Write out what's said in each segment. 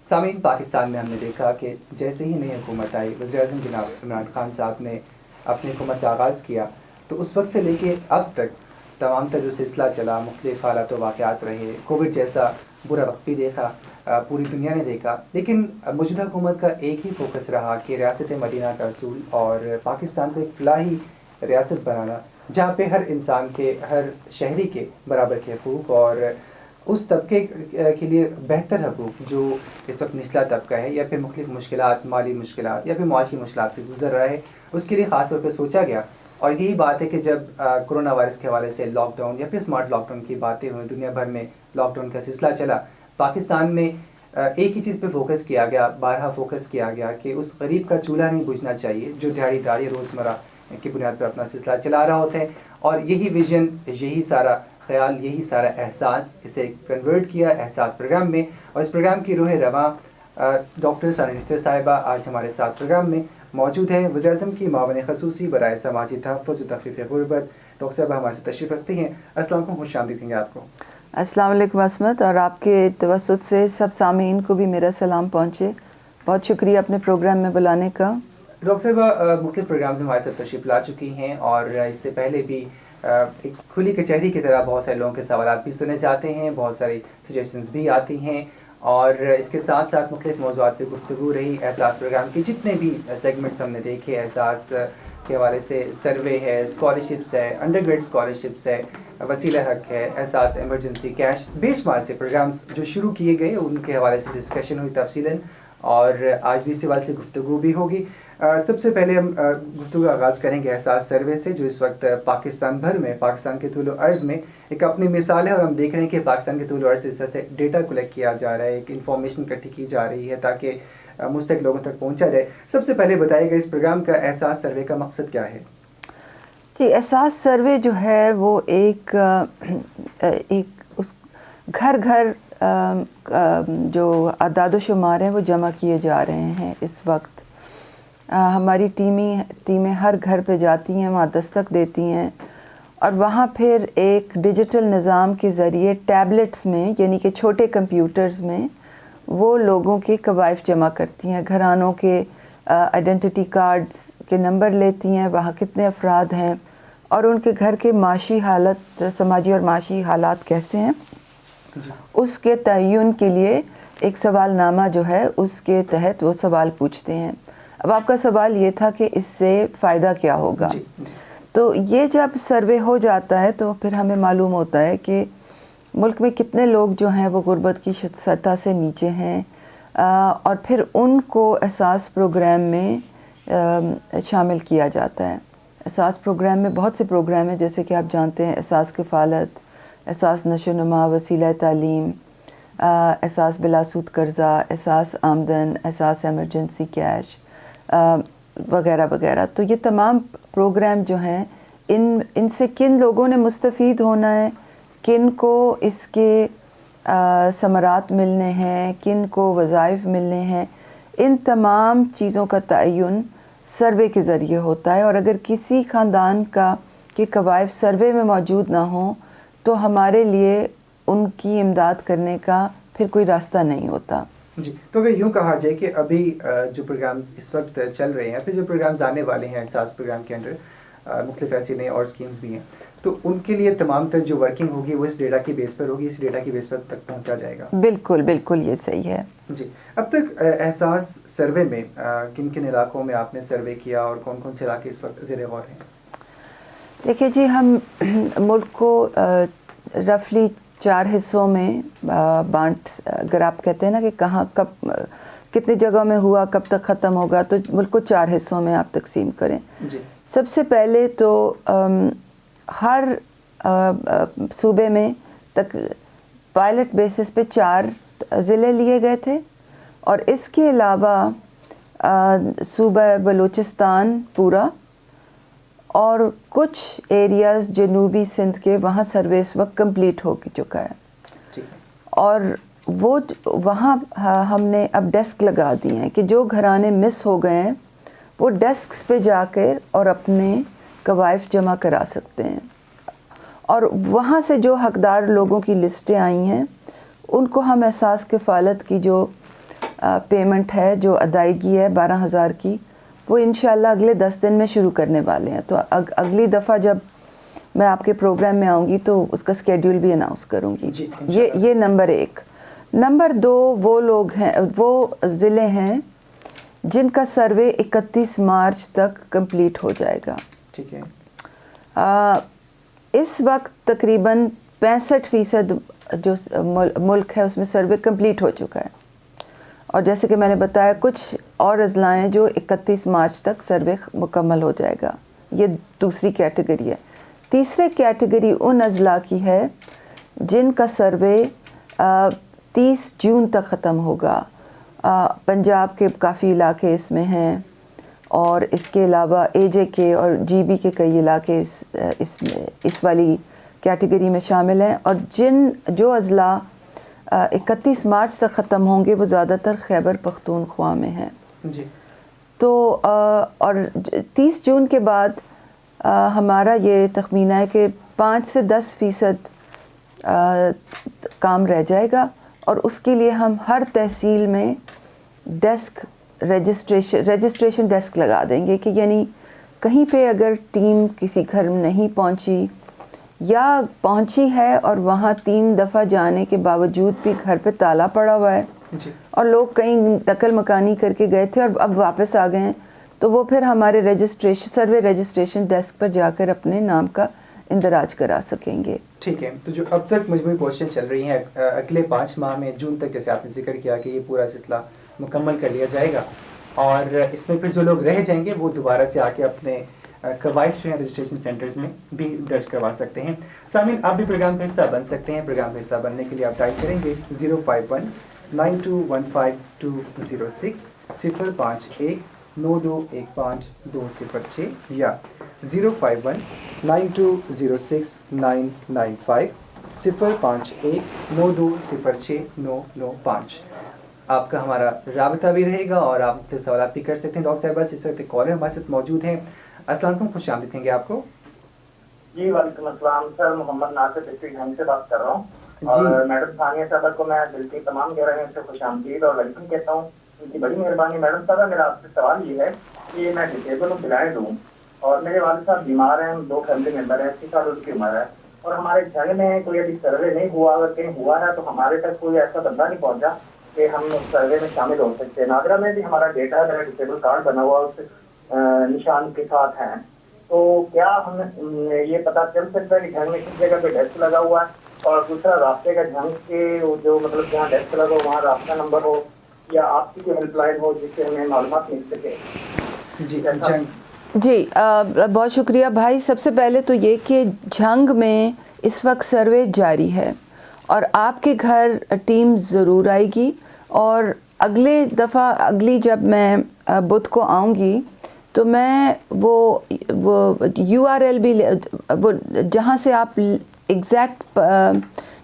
سامعین، پاکستان میں ہم نے دیکھا کہ جیسے ہی نئی حکومت آئی، وزیر اعظم جناب عمران خان صاحب نے اپنی حکومت کا آغاز کیا، تو اس وقت سے لے کے اب تک تمام تر جو سلسلہ چلا، مختلف حالات و واقعات رہے، کووڈ جیسا برا وقت بھی دیکھا، پوری دنیا نے دیکھا، لیکن موجودہ حکومت کا ایک ہی فوکس رہا کہ ریاست مدینہ کا اصول اور پاکستان کو ایک فلاحی ریاست بنانا، جہاں پہ ہر انسان کے، ہر شہری کے برابر کے حقوق اور اس طبقے کے لیے بہتر حقوق جو اس وقت نچلا طبقہ ہے یا پھر مختلف مشکلات، مالی مشکلات یا پھر معاشی مشکلات سے گزر رہا ہے، اس کے لیے خاص طور پہ سوچا گیا. اور یہی بات ہے کہ جب کرونا وائرس کے حوالے سے لاک ڈاؤن یا پھر اسمارٹ لاک ڈاؤن کی باتیں ہوئیں، دنیا بھر میں لاک ڈاؤن کا سلسلہ چلا، پاکستان میں ایک ہی چیز پہ فوکس کیا گیا، بارہا فوکس کیا گیا کہ اس غریب کا چولہا نہیں بجھنا چاہیے جو دیہڑی دار روزمرہ کی بنیاد پر اپنا سلسلہ چلا رہا ہوتا ہے. اور یہی ویژن، یہی سارا خیال، یہی سارا احساس اسے کنورٹ کیا احساس پروگرام میں. اور اس پروگرام کی روح رواں ڈاکٹر ثانیہ نشتر صاحبہ آج ہمارے ساتھ پروگرام میں موجود ہیں. وزیر اعظم کی معاون خصوصی برائے سماجی تحفظ و تخفیف غربت، ڈاکٹر صاحبہ ہمارے سے تشریف رکھتی ہیں. السلام علیکم، خوش آمدید ہیں آپ کو. السلام علیکم عصمت، اور آپ کے توسط سے سب سامعین کو بھی میرا سلام پہنچے. بہت شکریہ اپنے پروگرام میں بلانے کا. ڈاکٹر صاحبہ مختلف پروگرامز ہمارے ساتھ تشریف لا چکی ہیں اور اس سے پہلے بھی ایک کھلی کچہری کی طرح بہت سارے لوگوں کے سوالات بھی سنے جاتے ہیں، بہت ساری سجیشنز بھی آتی ہیں، اور اس کے ساتھ ساتھ مختلف موضوعات پہ گفتگو رہی. احساس پروگرام کے جتنے بھی سیگمنٹس ہم نے دیکھے، احساس کے حوالے سے سروے ہے، اسکالرشپس ہے، انڈر گریڈ اسکالرشپس ہے، وسیلہ حق ہے، احساس ایمرجنسی کیش، بے شمار سے پروگرامز جو شروع کیے گئے ان کے حوالے سے ڈسکشن ہوئی تفصیلاً، اور آج بھی اس حوالے سے گفتگو بھی ہوگی. سب سے پہلے ہم گفتگو کا آغاز کریں گے احساس سروے سے، جو اس وقت پاکستان بھر میں، پاکستان کے طول و عرض میں ایک اپنی مثال ہے، اور ہم دیکھ رہے ہیں کہ پاکستان کے طول و عرض سے اس طرح سے ڈیٹا کلیکٹ کیا جا رہا ہے، ایک انفارمیشن اکٹھی کی جا رہی ہے تاکہ مستحق لوگوں تک پہنچا جائے. سب سے پہلے بتائیے گا اس پروگرام کا احساس سروے کا مقصد کیا ہے؟ جی، احساس سروے جو ہے وہ ایک اس گھر گھر جو اعداد و شمار ہیں وہ جمع کیے جا رہے ہیں اس وقت. ہماری ٹیمیں ہر گھر پہ جاتی ہیں، وہاں دستک دیتی ہیں، اور وہاں پھر ایک ڈیجیٹل نظام کے ذریعے ٹیبلٹس میں، یعنی کہ چھوٹے کمپیوٹرز میں، وہ لوگوں کے کوائف جمع کرتی ہیں، گھرانوں کے آئیڈینٹی کارڈز کے نمبر لیتی ہیں، وہاں کتنے افراد ہیں اور ان کے گھر کے معاشی حالت، سماجی اور معاشی حالات کیسے ہیں، اس کے تعین کے لیے ایک سوال نامہ جو ہے اس کے تحت وہ سوال پوچھتے ہیں. اب آپ کا سوال یہ تھا کہ اس سے فائدہ کیا ہوگا. تو یہ جب سروے ہو جاتا ہے تو پھر ہمیں معلوم ہوتا ہے کہ ملک میں کتنے لوگ جو ہیں وہ غربت کی سطح سے نیچے ہیں، اور پھر ان کو احساس پروگرام میں شامل کیا جاتا ہے. احساس پروگرام میں بہت سے پروگرام ہیں، جیسے کہ آپ جانتے ہیں احساس کفالت، احساس نشو و نما، وسیلہ تعلیم، احساس بلا سود قرضہ، احساس آمدن، احساس ایمرجنسی کیش وغیرہ وغیرہ. تو یہ تمام پروگرام جو ہیں ان سے کن لوگوں نے مستفید ہونا ہے، کن کو اس کے ثمرات ملنے ہیں، کن کو وظائف ملنے ہیں، ان تمام چیزوں کا تعین سروے کے ذریعے ہوتا ہے. اور اگر کسی خاندان کے کوائف سروے میں موجود نہ ہوں تو ہمارے لیے ان کی امداد کرنے کا پھر کوئی راستہ نہیں ہوتا. جی، تو اگر یوں کہا جائے کہ ابھی جو پروگرامز اس وقت چل رہے ہیں، پھر جو پروگرامز آنے والے ہیں احساس پروگرام کے انڈر، مختلف ایسی نئے اور اسکیمز بھی ہیں، تو ان کے لیے تمام تر جو ورکنگ ہوگی وہ اس ڈیٹا کی بیس پر ہوگی، اس ڈیٹا کی بیس پر تک پہنچا جائے گا. بالکل بالکل، یہ صحیح ہے. جی، اب تک احساس سروے میں کن کن علاقوں میں آپ نے سروے کیا اور کون کون سے علاقے اس وقت زیر غور ہیں؟ دیکھیے جی، ہم ملک کو رفلی 4 حصوں میں بانٹ، اگر آپ کہتے ہیں نا کہ کہاں کب کتنی جگہ میں ہوا، کب تک ختم ہوگا، تو ملک کو 4 حصوں میں آپ تقسیم کریں. جی، سب سے پہلے تو ہر صوبے میں تک پائلٹ بیسس پہ 4 ضلع لیے گئے تھے، اور اس کے علاوہ صوبہ بلوچستان پورا اور کچھ ایریاز جنوبی سندھ کے، وہاں سروے اس وقت کمپلیٹ ہو چکا ہے. اور وہ وہاں ہم نے اب ڈیسک لگا دی ہیں کہ جو گھرانے مس ہو گئے ہیں وہ ڈیسکس پہ جا کر اور اپنے کوائف جمع کرا سکتے ہیں. اور وہاں سے جو حقدار لوگوں کی لسٹیں آئی ہیں ان کو ہم احساس کفالت کی جو پیمنٹ ہے جو ادائیگی ہے 12,000 کی، وہ انشاءاللہ اگلے 10 دن میں شروع کرنے والے ہیں. تو اگلی دفعہ جب میں آپ کے پروگرام میں آؤں گی تو اس کا اسکیڈول بھی اناؤنس کروں گی. یہ نمبر 1. نمبر 2، وہ لوگ ہیں، وہ ضلع ہیں جن کا سروے 31 مارچ تک کمپلیٹ ہو جائے گا. ٹھیک ہے. اس وقت تقریباً 65% جو ملک ہے اس میں سروے کمپلیٹ ہو چکا ہے، اور جیسے کہ میں نے بتایا کچھ اور اضلاع ہیں جو 31 مارچ تک سروے مکمل ہو جائے گا. یہ دوسری کیٹیگری ہے. تیسرے کیٹیگری ان اضلاع کی ہے جن کا سروے 30 جون تک ختم ہوگا. پنجاب کے کافی علاقے اس میں ہیں، اور اس کے علاوہ اے جے کے اور جی بی کے کئی علاقے اس والی کیٹیگری میں شامل ہیں. اور جو اضلاع 31 مارچ تک ختم ہوں گے وہ زیادہ تر خیبر پختونخوا میں ہیں. جی. تو اور 30 جون کے بعد ہمارا یہ تخمینہ ہے کہ 5 سے 10% کام رہ جائے گا، اور اس کے لیے ہم ہر تحصیل میں ڈیسک رجسٹریشن ڈیسک لگا دیں گے، کہ یعنی کہیں پہ اگر ٹیم کسی گھر میں نہیں پہنچی یا پہنچی ہے اور وہاں 3 دفعہ جانے کے باوجود بھی گھر پہ تالا پڑا ہوا ہے، اور لوگ کہیں نقل مکانی کر کے گئے تھے اور اب واپس آ گئے ہیں، تو وہ پھر ہمارے سروے رجسٹریشن ڈیسک پر جا کر اپنے نام کا اندراج کرا سکیں گے. ٹھیک ہے. تو جو اب تک مجموعی کوششیں چل رہی ہیں اگلے 5 ماہ میں جون تک، جیسے آپ نے ذکر کیا کہ یہ پورا سلسلہ مکمل کر لیا جائے گا، اور اس میں پھر جو لوگ رہ جائیں گے وہ دوبارہ سے آ کے اپنے قواعد جو ہیں رجسٹریشن سینٹرز میں بھی درج کروا سکتے ہیں. سامعین، آپ بھی پروگرام کا حصہ بن سکتے ہیں. پروگرام کا حصہ بننے کے لیے آپ ٹائپ کریں گے 05192152060 05192152006 یا 05192069950 05192069995. آپ کا ہمارا رابطہ بھی رہے گا اور آپ مختلف سوالات بھی کر سکتے ہیں. ڈاکٹر صاحبہ اس وقت کالر ہمارے ساتھ موجود ہیں. السلام علیکم، خوش آمدید کہیں گے آپ کو. جی وعلیکم السلام سر، محمد ناصر ڈسٹرکٹ ڈھنگ سے بات کر رہا ہوں. اور میڈم ثانیہ صاحبہ کو میں دل کی تمام گہرائیوں سے خوش آمدید اور ویلکم کہتا ہوں. ان کی بڑی مہربانی. میڈم صاحبہ میرا آپ سے سوال یہ ہے کہ میں ڈسیبل ہوں، بلائنڈ ہوں، اور میرے والد صاحب بیمار ہیں، 2 فیملی ممبر ہیں، 80 سال ان کی عمر ہے، اور ہمارے جھنگ میں کوئی ابھی سروے نہیں ہوا. اگر کہیں ہوا ہے تو ہمارے تک کوئی ایسا بندہ نہیں پہنچا کہ ہم اس سروے میں شامل ہو سکتے ہیں. نادرہ میں بھی ہمارا ڈیٹا ہے، میرا ڈسیبل کارڈ بنا ہوا اس نشان کے ساتھ ہیں. تو کیا ہم یہ پتہ چل سکتا ہے کہ جھنگ میں کس جگہ پہ ڈیسک لگا ہوا ہے؟ اور دوسرا رابطے کا جھنگ کے جو مطلب جہاں ڈیسک لگا ہو وہاں رابطہ نمبر ہو یا آپ کی کوئی ہیلپ لائن ہو جس سے ہمیں معلومات مل سکے. جی بہت شکریہ بھائی. سب سے پہلے تو یہ کہ جھنگ میں اس وقت سروے جاری ہے اور آپ کے گھر ٹیم ضرور آئے گی، اور اگلی جب میں بدھ کو آؤں گی تو میں وہ URL بھی وہ جہاں سے آپ ایگزیکٹ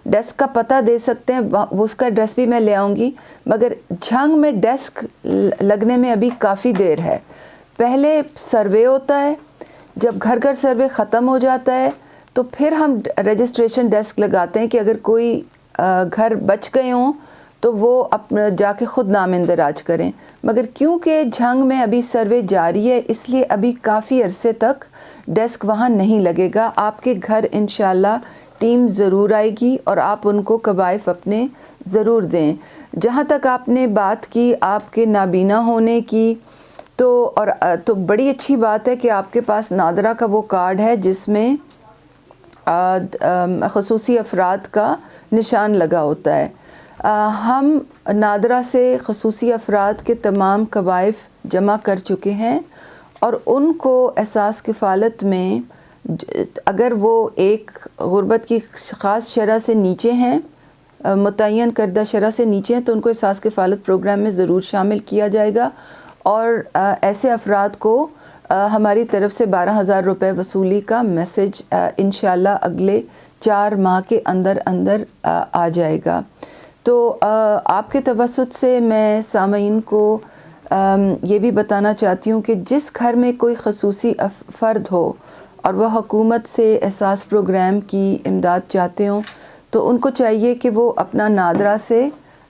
ڈیسک کا پتہ دے سکتے ہیں وہ اس کا ایڈریس بھی میں لے آؤں گی. مگر جھنگ میں ڈیسک لگنے میں ابھی کافی دیر ہے. پہلے سروے ہوتا ہے، جب گھر گھر سروے ختم ہو جاتا ہے تو پھر ہم رجسٹریشن ڈیسک لگاتے ہیں کہ اگر کوئی گھر بچ گئے ہوں تو وہ اپنا جا کے خود نام اندراج کریں. مگر کیونکہ جھنگ میں ابھی سروے جاری ہے اس لیے ابھی کافی عرصے تک ڈیسک وہاں نہیں لگے گا. آپ کے گھر انشاءاللہ ٹیم ضرور آئے گی اور آپ ان کو قوائف اپنے ضرور دیں. جہاں تک آپ نے بات کی آپ کے نابینا ہونے کی، تو بڑی اچھی بات ہے کہ آپ کے پاس نادرہ کا وہ کارڈ ہے جس میں خصوصی افراد کا نشان لگا ہوتا ہے. ہم نادرہ سے خصوصی افراد کے تمام قوائف جمع کر چکے ہیں، اور ان کو احساس کفالت میں اگر وہ ایک غربت کی خاص شرح سے نیچے ہیں، متعین کردہ شرح سے نیچے ہیں، تو ان کو احساس کفالت پروگرام میں ضرور شامل کیا جائے گا. اور ایسے افراد کو ہماری طرف سے 12,000 روپے وصولی کا میسج انشاءاللہ اگلے 4 ماہ کے اندر آ جائے گا. تو آپ کے توسط سے میں سامعین کو یہ بھی بتانا چاہتی ہوں کہ جس گھر میں کوئی خصوصی فرد ہو اور وہ حکومت سے احساس پروگرام کی امداد چاہتے ہوں تو ان کو چاہیے کہ وہ اپنا نادرہ سے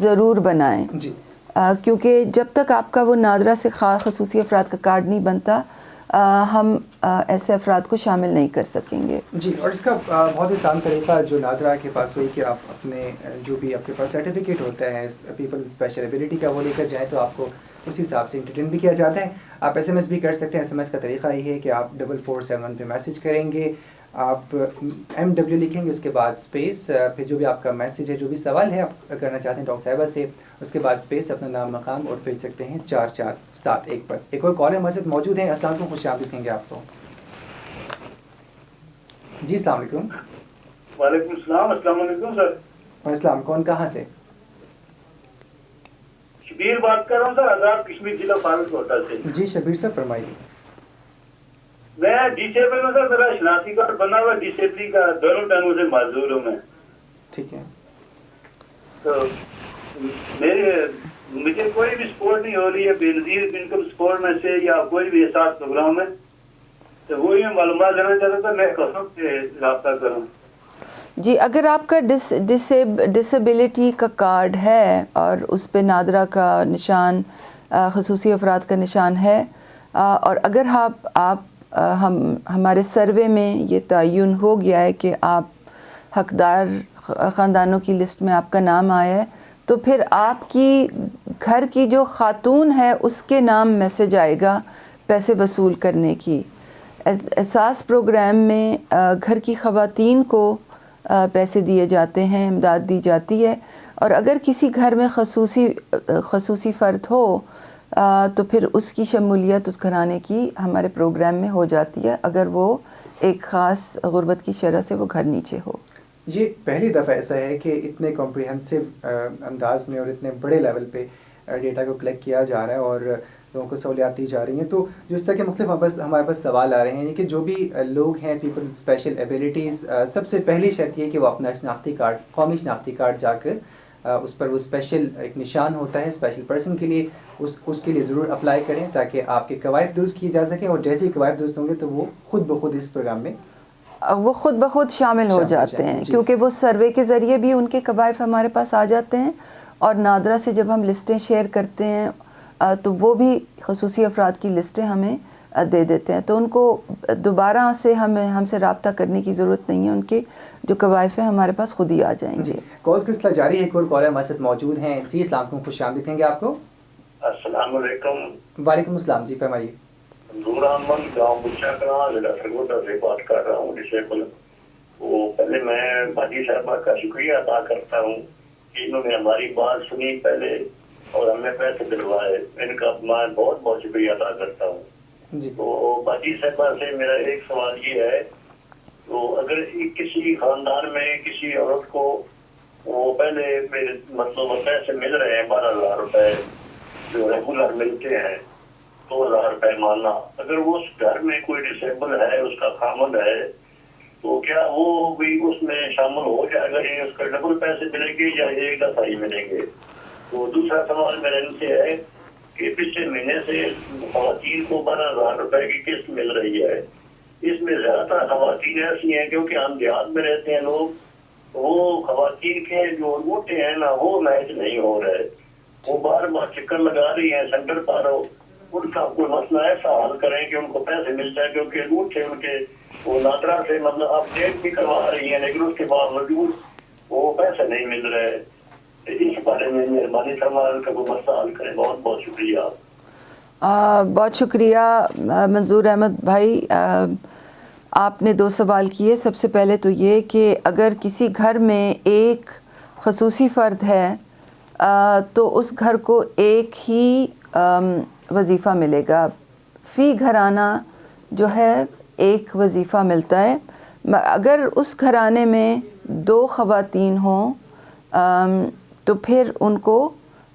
ضرور بنائیں جی کیونکہ جب تک آپ کا وہ نادرہ سے خصوصی افراد کا کارڈ نہیں بنتا ہم ایسے افراد کو شامل نہیں کر سکیں گے. جی، اور اس کا بہت آسان طریقہ جو نادرہ کے پاس ہوئی کہ آپ اپنے جو بھی آپ کے پاس سرٹیفکیٹ ہوتا ہے پیپل اسپیشل ایبلٹی کا وہ لے کر جائیں تو آپ کو اسی حساب سے انٹرٹین بھی کیا جاتا ہے. آپ ایس ایم ایس بھی کر سکتے ہیں. ایس ایم ایس کا طریقہ یہ ہے کہ آپ 4471 پہ میسیج کریں گے, آپ MW لکھیں گے, اس کے بعد اسپیس, پھر جو بھی آپ کا میسیج ہے, جو بھی سوال ہے آپ کرنا چاہتے ہیں ڈاکٹر صاحبہ سے, اس کے بعد اسپیس, اپنا نام مقام اور بھیج سکتے ہیں 4471 پر. ایک اور کال ہے ہمارے ساتھ موجود ہیں. السلام علیکم, خوش آمدید کہیں گے آپ کو. جی السلام علیکم. وعلیکم السلام. السلام علیکم سر. وعلیکم السلام. کون کہاں سے؟ شبیر بات کر رہا ہوں سر, آزاد کشمیر ضلع فاروق ہوٹل سے. جی شبیر صاحب فرمائیے. میں ڈسیبل ہوں سر, میرا شناختی کارڈ بنا ہوا ڈسیبلی کا, دونوں ٹنگوں سے معذور ہوں میں. ٹھیک ہے. تو مجھے کوئی بھی سپورٹ نہیں ہو رہی ہے بے نظیر انکم سپورٹ میں سے یا کوئی بھی احساس پروگرام میں, تو وہی میں معلومات دینا چاہتا تھا میں کہاں سے رابطہ کروں. جی اگر آپ کا ڈسیبلٹی کا کارڈ ہے اور اس پہ نادرہ کا نشان, خصوصی افراد کا نشان ہے, اور اگر ہمارے سروے میں یہ تعین ہو گیا ہے کہ آپ حقدار خاندانوں کی لسٹ میں آپ کا نام آیا ہے, تو پھر آپ کی گھر کی جو خاتون ہے اس کے نام میسج آئے گا پیسے وصول کرنے کی. احساس پروگرام میں گھر کی خواتین کو پیسے دیے جاتے ہیں, امداد دی جاتی ہے, اور اگر کسی گھر میں خصوصی فرد ہو تو پھر اس کی شمولیت اس گھرانے کی ہمارے پروگرام میں ہو جاتی ہے اگر وہ ایک خاص غربت کی شرح سے وہ گھر نیچے ہو. یہ پہلی دفعہ ایسا ہے کہ اتنے کمپریہنسو انداز میں اور اتنے بڑے لیول پہ ڈیٹا کو کلیکٹ کیا جا رہا ہے اور لوگوں کو سہولیات دی جا رہی ہیں. تو جو اس طرح کے مختلف ہمارے پاس سوال آ رہے ہیں کہ جو بھی لوگ ہیں پیپل اسپیشل ایبیلٹیز, سب سے پہلی شرط یہ کہ وہ اپنا شناختی کارڈ, قومی شناختی کارڈ جا کر اس پر وہ اسپیشل ایک نشان ہوتا ہے اسپیشل پرسن کے لیے, اس کے لیے ضرور اپلائی کریں تاکہ آپ کے قوائف درست کیے جا سکیں, اور جیسے ہی قوائف درست ہوں گے تو وہ خود بخود اس پروگرام میں وہ خود بخود شامل ہو جاتے ہیں. کیونکہ وہ سروے کے ذریعے بھی ان کے قوائف ہمارے پاس آ جاتے ہیں, اور نادرہ سے جب ہم لسٹیں شیئر کرتے ہیں تو وہ بھی خصوصی افراد کی لسٹیں ہمیں دے دیتے ہیں, تو ان کو دوبارہ سے ہم سے رابطہ کرنے کی ضرورت نہیں ہے, ان کے جو قوائف ہیں ہمارے پاس خود ہی آ جائیں گے. جی کالز کا سلسلہ جاری ہے. ایک اور کالر ہمارے ساتھ موجود ہیں. جی السلام علیکم, خوش آمدید کہیں گے آپ کو. السلام علیکم. وعلیکم السلام. جی فرمائیے. نور احمد گاؤں بچا کلاں ضلع سرگودا سے بات کر رہا ہوں, ڈسیبل. وہ پہلے میں باجی صاحبہ کا شکریہ ادا کرتا ہوں کہ انہوں نے ہماری بات سنی پہلے اور ہمیں پیسے دلوائے, ان کا میں بہت بہت شکریہ ادا کرتا ہوں. جی تو باجی صاحبہ سے میرا ایک سوال یہ ہے, تو اگر کسی خاندان میں کسی عورت کو وہ پہلے میرے مطلب پیسے مل رہے ہیں 12,000 روپے جو ریگولر ملتے ہیں 2,000 روپے مانا, اگر وہ اس گھر میں کوئی ڈسیبل ہے, اس کا خامد ہے, تو کیا وہ بھی اس میں شامل ہو جائے گا, یہ اس کا ڈبل پیسے ملیں گے یا ایک دفعہ ہی ملیں گے؟ تو دوسرا سوال میرا ان سے ہے کہ پچھلے مہینے سے خواتین کو 12,000 روپے کی قسط مل رہی ہے. اس میں زیادہ تر خواتین ایسی ہیں کیونکہ ہم دیہات میں رہتے ہیں لوگ, وہ خواتین کے جو انگوٹھے ہیں نا وہ میچ نہیں ہو رہے, وہ بار بار چکر لگا رہی ہیں سینٹر پر. ان کا کوئی مسئلہ ایسا حل کریں کہ ان کو پیسے مل جائے, کیونکہ انگوٹھے ان کے وہ نادرہ سے مطلب اپڈیٹ بھی کروا رہی ہیں لیکن اس کے باوجود وہ پیسے نہیں مل رہے. اس بارے میں مہربانی فرما ان کا کوئی مسئلہ حل کریں. بہت بہت شکریہ. بہت شکریہ منظور احمد بھائی. آپ نے 2 سوال کیے. سب سے پہلے تو یہ کہ اگر کسی گھر میں ایک خصوصی فرد ہے تو اس گھر کو ایک ہی وظیفہ ملے گا. فی گھرانہ جو ہے ایک وظیفہ ملتا ہے. اگر اس گھرانے میں 2 خواتین ہوں تو پھر ان کو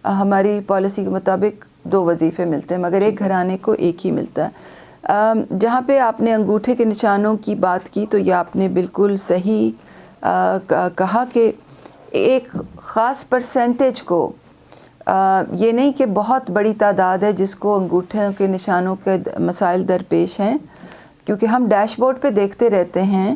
ہماری پالیسی کے مطابق 2 وظیفے ملتے ہیں, مگر ایک گھرانے کو ایک ہی ملتا ہے. جہاں پہ آپ نے انگوٹھے کے نشانوں کی بات کی تو یہ آپ نے بالکل صحیح کہا کہ ایک خاص پرسنٹیج کو, یہ نہیں کہ بہت بڑی تعداد ہے جس کو انگوٹھوں کے نشانوں کے مسائل درپیش ہیں, کیونکہ ہم ڈیش بورڈ پہ دیکھتے رہتے ہیں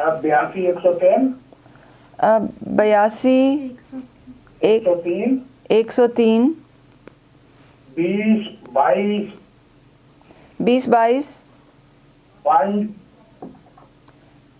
82 103 82 103 103 20 22 20 22 5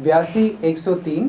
82 103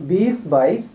20 22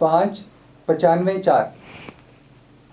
5 95 4।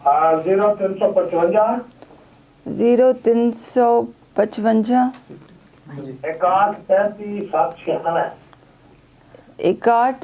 0355 0355 61 35 796 61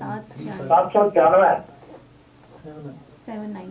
796।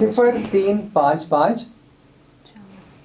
0355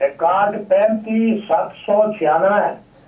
61 35 796।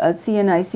CNIC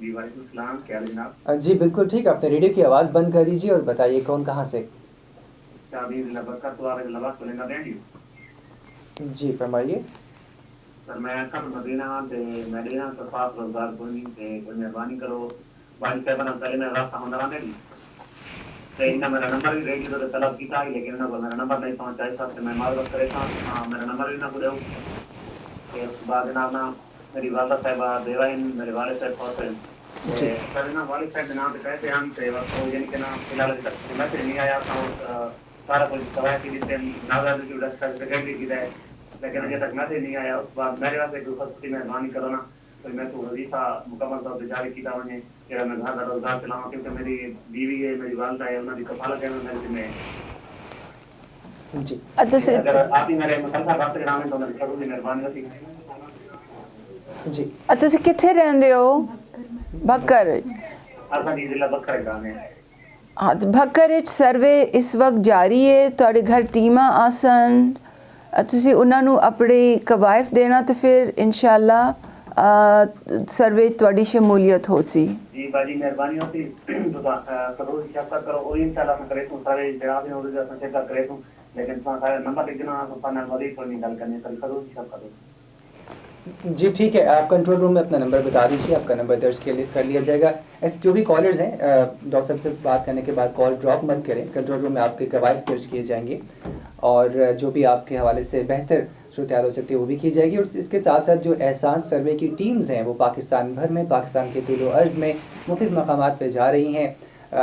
جی وعلیکم السلام، کیا حال ہے جناب؟ جی بالکل ٹھیک. اپنے ریڈیو کی آواز بند کر دیجیے اور بتائیے کون کہاں سے. جی فرمائیے. سر میں مدینہ مدینہ تو پاس روزگار کوئی مہربانی کرو بھائی صاحب نے پہلے میں راستہ ہندرا دے دی میرا نمبر بھی ریڈی تو طلب کیا ہی لیکن میرا نمبر نہیں پہنچا اس وقت میں معذرت پریشان میرا نمبر بھی نہ پورے اس کے بعد جناب نا میری والدہ صاحبہ دیوائن میرے والد صاحب بہت سر نا والد صاحب جناب کے کہتے ہم سے یعنی کہ نا فی الحال میسج نہیں آیا تھا سارا کچھ دوائی کی جیسے ناظر کی سرٹیفکیٹ کی ہے لیکن ابھی تک میسج نہیں آیا. اس بعد میرے واسطے کوئی مہربانی کرو نا تو میں تو وظیفہ مکمل طور پہ جاری کیا وجے کہ میں گھر کا روزگار چلاؤں کیونکہ میری بیوی ہے میری والدہ ہے انہوں کی کفالت ہے میرے ذمہ ہے. جی اگر آپ ہی میرے مسلسل رابطے کریں تو میری ضروری مہربانی ہوتی. جی تسی کتھے رہندے ہو؟ بھکر. اصل جی ضلع بکر گاؤں ہے. ہاں بھکر سروے اس وقت جاری ہے. تواڈے گھر ٹیماں آسن تسی انہاں نو اپنے قوائف دینا تو پھر انشاءاللہ سروے تواڈی شمولیت ہو سی. جی باجی مہربانی ہوتی تو ضرور شرکت کرو اور انشاءاللہ میں کرے تو سارے جناب نے اور شرکت کرے تو لیکن سارے نمبر لکھنا تو پانل والی کوئی نہیں گل کرنی سر ضرور شرکت کرو. جی ٹھیک ہے. آپ کنٹرول روم میں اپنا نمبر بتا دیجیے. آپ کا نمبر درج کر لیا جائے گا. ایسے جو بھی کالرز ہیں ڈاکٹر صاحب سے بات کرنے کے بعد کال ڈراپ مت کریں. کنٹرول روم میں آپ کے قواعد درج کیے جائیں گے اور جو بھی آپ کے حوالے سے بہتر صورتحال ہو سکتی ہے وہ بھی کی جائے گی. اور اس کے ساتھ ساتھ جو احساس سروے کی ٹیمز ہیں وہ پاکستان بھر میں پاکستان کے طول و عرض میں مختلف مقامات پہ جا رہی ہیں.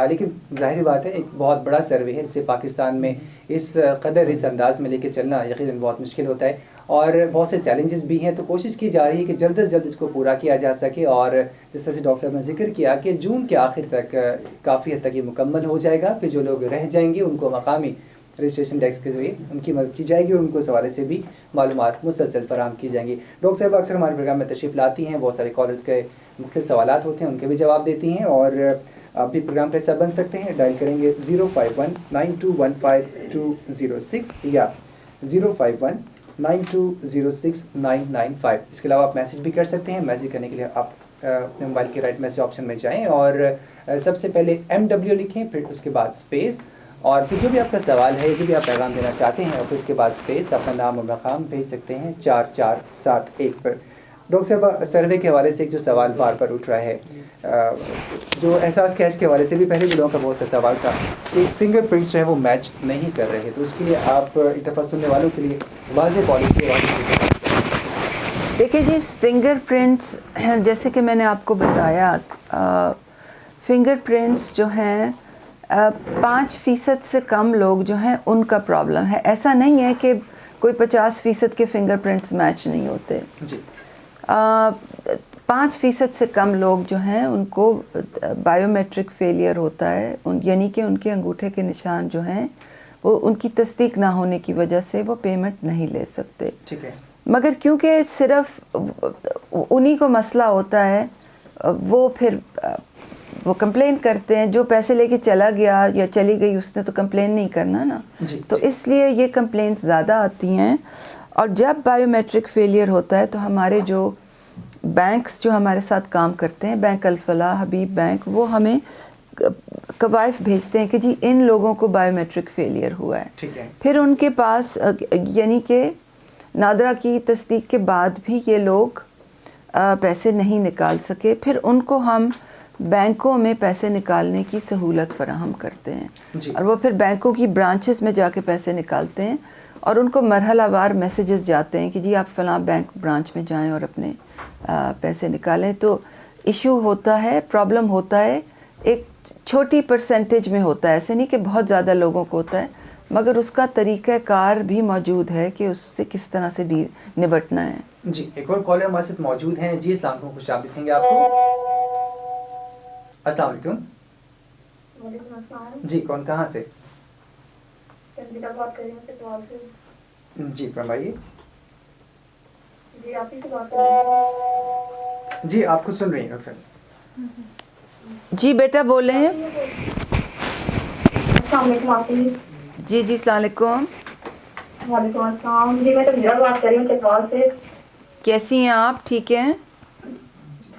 لیکن ظاہری بات ہے ایک بہت بڑا سروے ہے جسے پاکستان میں اس قدر اس انداز میں لے کے چلنا یقیناً بہت مشکل ہوتا ہے اور بہت سے چیلنجز بھی ہیں. تو کوشش کی جا رہی ہے کہ جلد از جلد اس کو پورا کیا جا سکے اور جس طرح سے ڈاکٹر صاحب نے ذکر کیا کہ جون کے آخر تک کافی حد تک یہ مکمل ہو جائے گا. پھر جو لوگ رہ جائیں گے ان کو مقامی رجسٹریشن ڈیسک کے ذریعے ان کی مدد کی جائے گی اور ان کو اس حوالے سے بھی معلومات مسلسل فراہم کی جائیں گی. ڈاکٹر صاحب اکثر ہمارے پروگرام میں تشریف لاتی ہیں. بہت سارے کالرز کے مختلف سوالات ہوتے ہیں ان کے بھی جواب دیتی ہیں اور آپ بھی پروگرام کا حصہ بن سکتے ہیں. ڈائل کریں گے 05192152206 یا 05192069995. اس کے علاوہ آپ میسج بھی کر سکتے ہیں. میسج کرنے کے لیے آپ اپنے موبائل کے رائٹ میسج آپشن میں جائیں اور سب سے پہلے MW لکھیں, پھر اس کے بعد اسپیس اور پھر جو بھی آپ کا سوال ہے جو بھی آپ پیغام دینا چاہتے ہیں اور پھر اس کے بعد اسپیس اپنا نام اور مقام بھیج سکتے ہیں 4471 پر. ڈاکٹر صاحب سروے کے حوالے سے ایک جو سوال بار بار اٹھ رہا ہے جو احساس کیش کے حوالے سے بھی پہلے بھی لوگوں کا بہت سا سوال تھا کہ فنگر پرنٹس جو ہے وہ میچ نہیں کر رہے, تو اس کے لیے آپ ایک دفعہ سننے والوں کے لیے واضح پالیسی دیکھیے جی فنگر پرنٹس جیسے کہ میں نے آپ کو بتایا فنگر پرنٹس جو ہیں 5% سے کم لوگ جو ہیں ان کا پرابلم ہے. ایسا نہیں ہے کہ کوئی 50% کے فنگر پرنٹس میچ نہیں ہوتے. جی 5% سے کم لوگ جو ہیں ان کو بائیو میٹرک فیلئر ہوتا ہے, یعنی کہ ان کے انگوٹھے کے نشان جو ہیں وہ ان کی تصدیق نہ ہونے کی وجہ سے وہ پیمنٹ نہیں لے سکتے. ٹھیک ہے. مگر کیونکہ صرف انہی کو مسئلہ ہوتا ہے وہ پھر وہ کمپلین کرتے ہیں. جو پیسے لے کے چلا گیا یا چلی گئی اس نے تو کمپلین نہیں کرنا نا. تو اس لیے یہ کمپلینٹ زیادہ آتی ہیں. اور جب بائیو میٹرک فیلئر ہوتا ہے تو ہمارے جو بینکس جو ہمارے ساتھ کام کرتے ہیں بینک الفلاح حبیب بینک وہ ہمیں قوائف بھیجتے ہیں کہ جی ان لوگوں کو بائیو میٹرک فیلئر ہوا ہے. پھر ان کے پاس یعنی کہ نادرا کی تصدیق کے بعد بھی یہ لوگ پیسے نہیں نکال سکے, پھر ان کو ہم بینکوں میں پیسے نکالنے کی سہولت فراہم کرتے ہیں اور وہ پھر بینکوں کی برانچز میں جا کے پیسے نکالتے ہیں اور ان کو مرحلہ وار میسیجز جاتے ہیں کہ جی آپ فلاں بینک برانچ میں جائیں اور اپنے پیسے نکالیں. تو ایشو ہوتا ہے, پرابلم ہوتا ہے, ایک چھوٹی پرسنٹیج میں ہوتا ہے, ایسے نہیں کہ بہت زیادہ لوگوں کو ہوتا ہے, مگر اس کا طریقہ کار بھی موجود ہے کہ اس سے کس طرح سے نبٹنا ہے. جی ایک اور کالر ہمارے ساتھ موجود ہیں. جی السلام علیکم, خوش آمدید کہیں گے آپ کو. السلام علیکم. وعلیکم السلام. جی کون کہاں سے؟ بات کر رہی ہوں. جی فرمائیے. جی آپ ہی سے بات کر رہی ہوں. جی آپ کو سن رہی ہیں ڈاکٹر صاحب. جی بیٹا بولیں. السلام علیکم آپ جی. جی السلام علیکم. وعلیکم السلام. جی میں تو بات کر رہی ہوں چتوال سے. کیسی ہیں آپ؟ ٹھیک ہیں؟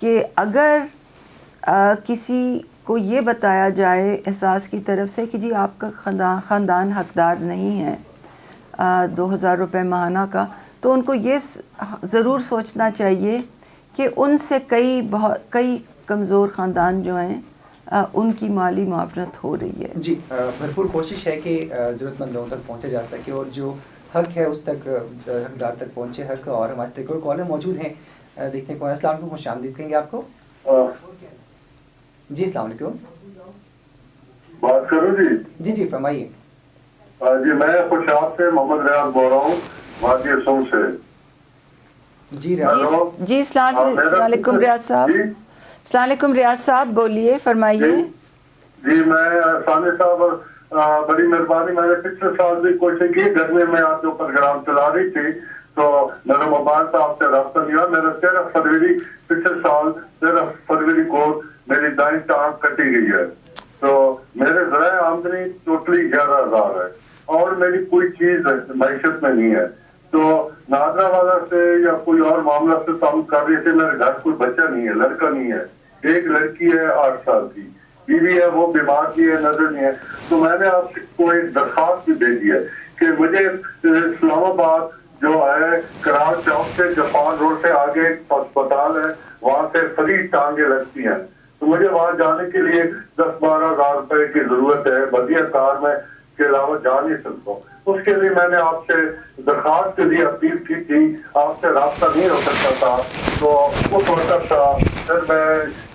کہ اگر کسی کو یہ بتایا جائے احساس کی طرف سے کہ جی آپ کا خاندان حقدار نہیں ہے 2000 روپے ماہانہ کا، تو ان کو یہ ضرور سوچنا چاہیے کہ ان سے کئی کمزور خاندان جو ہیں ان کی مالی معاونت ہو رہی ہے. جی بھرپور کوشش ہے کہ ضرورت مند لوگوں تک پہنچا جا سکے اور جو حق ہے اس تک حقدار تک پہنچے حق. اور ہمارے تک اور کالر موجود ہیں، دیکھتے ہیں کون. السلام علیکم، خوش آمدید کہیں گے آپ کو. جی السلام علیکم، بات کروں جی. جی جی فرمائیے. جی میں خوشاب سے محمد ریاض بول رہا ہوں، وادی اسوم سے. جی ریاض جی السلام علیکم ریاض صاحب. السلام علیکم ریاض صاحب، بولیے، فرمائیے. جی میں ثانی صاحب بڑی مہربانی، میں نے پچھلے سال بھی کوشش کی، گھر میں آپ جو پروگرام چلا رہی تھی تو میرا موبائل سے آپ سے رابطہ نہیں ہوا. میرا 13 فروری پچھلے سال 13 فروری کو میری دائیں ٹانگ کٹی گئی ہے، تو میرے ذرائع آمدنی ٹوٹلی 11,000 ہے اور میری کوئی چیز معیشت میں نہیں ہے. تو نادرا والا سے یا کوئی اور معاملہ سے تعلق کر رہے تھے. میرے گھر کوئی بچہ نہیں ہے، لڑکا نہیں ہے، ایک لڑکی ہے 8 سال کی، بیوی ہے وہ بیمار بھی ہے، نظر نہیں ہے. تو میں نے آپ کو ایک درخواست بھی بھیجی ہے کہ مجھے اسلام آباد جو ہے کراچ چوک سے جاپان روڈ سے آگے ایک اسپتال ہے، وہاں سے فری ٹانگیں لگتی ہیں، تو مجھے وہاں جانے کے لیے 10-12 ہزار روپے کی ضرورت ہے. بدیا کار میں کے علاوہ جا نہیں سکتا ہوں. اس کے لیے میں نے آپ سے درخواست کے لیے اپیل کی تھی، آپ سے رابطہ نہیں ہو سکتا تھا. تو اس وقت پھر میں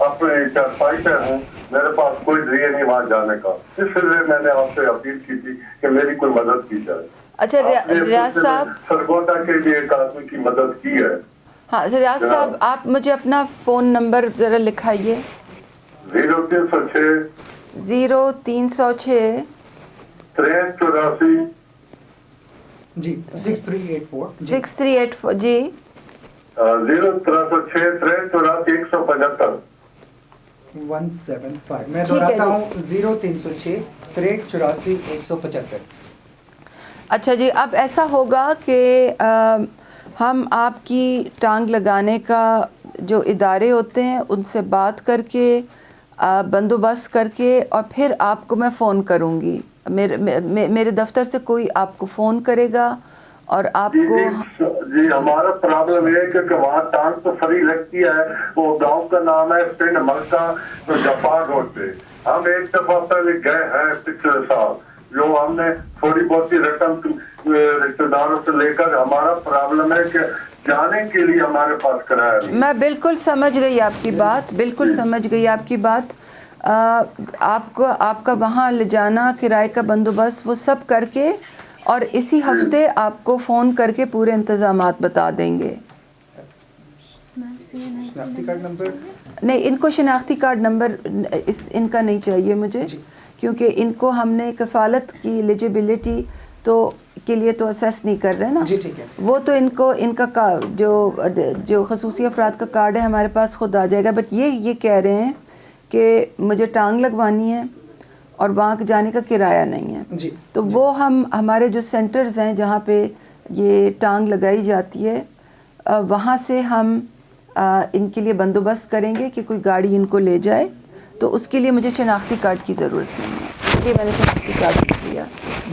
اپنے چارپائی پہ ہوں، میرے پاس کوئی ذریعہ نہیں وہاں جانے کا، اس لیے میں نے آپ سے اپیل کی تھی کہ میری کوئی مدد کی جائے. اچھا ریاض صاحب، سرگودا کے لیے ایک آدمی کی مدد کی ہے. ہاں ریاض صاحب، آپ مجھے اپنا فون نمبر ذرا لکھائیے. 0306 0306 6384 جی 6384 6384 جی 0306 6384 175. میں دہراتا ہوں 0306 6384 175. اچھا جی، اب ایسا ہوگا کہ ہم آپ کی ٹانگ لگانے کا جو ادارے ہوتے ہیں ان سے بات کر کے بندوبست کر کے اور پھر آپ کو میں فون کروں گی. میرے دفتر سے کوئی آپ کو فون کرے گا اور آپ کو. جی ہمارا پرابلم یہ ہے کہ وہاں ٹانگ تو فری لگتی ہے، وہ گاؤں کا نام ہے پنڈ ملکا، جاپان روڈ پہ. ہم ایک دفعہ پہلے گئے ہیں پچھلے سال، جو ہم نے تھوڑی بہت رقم رشتے داروں سے لے کر. ہمارا پرابلم ہے کہ جانے کے لیے ہمارے پاس کرایہ نہیں. میں بالکل سمجھ گئی آپ کی بات، بالکل سمجھ گئی آپ کی بات. آپ کا وہاں لے جانا، کرائے کا بندوبست وہ سب کر کے اور اسی ہفتے آپ کو فون کر کے پورے انتظامات بتا دیں گے. شناختی کارڈ نمبر نہیں، ان کو شناختی کارڈ نمبر ان کا نہیں چاہیے مجھے، کیونکہ ان کو ہم نے کفالت کی ایلیجیبلٹی تو کے لیے تو اسیس نہیں کر رہے نا. جی ٹھیک ہے. وہ تو ان کا جو خصوصی افراد کا کارڈ ہے ہمارے پاس خود آ جائے گا. بٹ یہ کہہ رہے ہیں کہ مجھے ٹانگ لگوانی ہے اور وہاں جانے کا کرایہ نہیں ہے. جی تو وہ ہمارے جو سینٹرز ہیں جہاں پہ یہ ٹانگ لگائی جاتی ہے وہاں سے ہم ان کے لیے بندوبست کریں گے کہ کوئی گاڑی ان کو لے جائے. تو اس کے لیے مجھے شناختی کارڈ کی ضرورت نہیں ہے، اس لیے میں نے شناختی کارڈ لیا.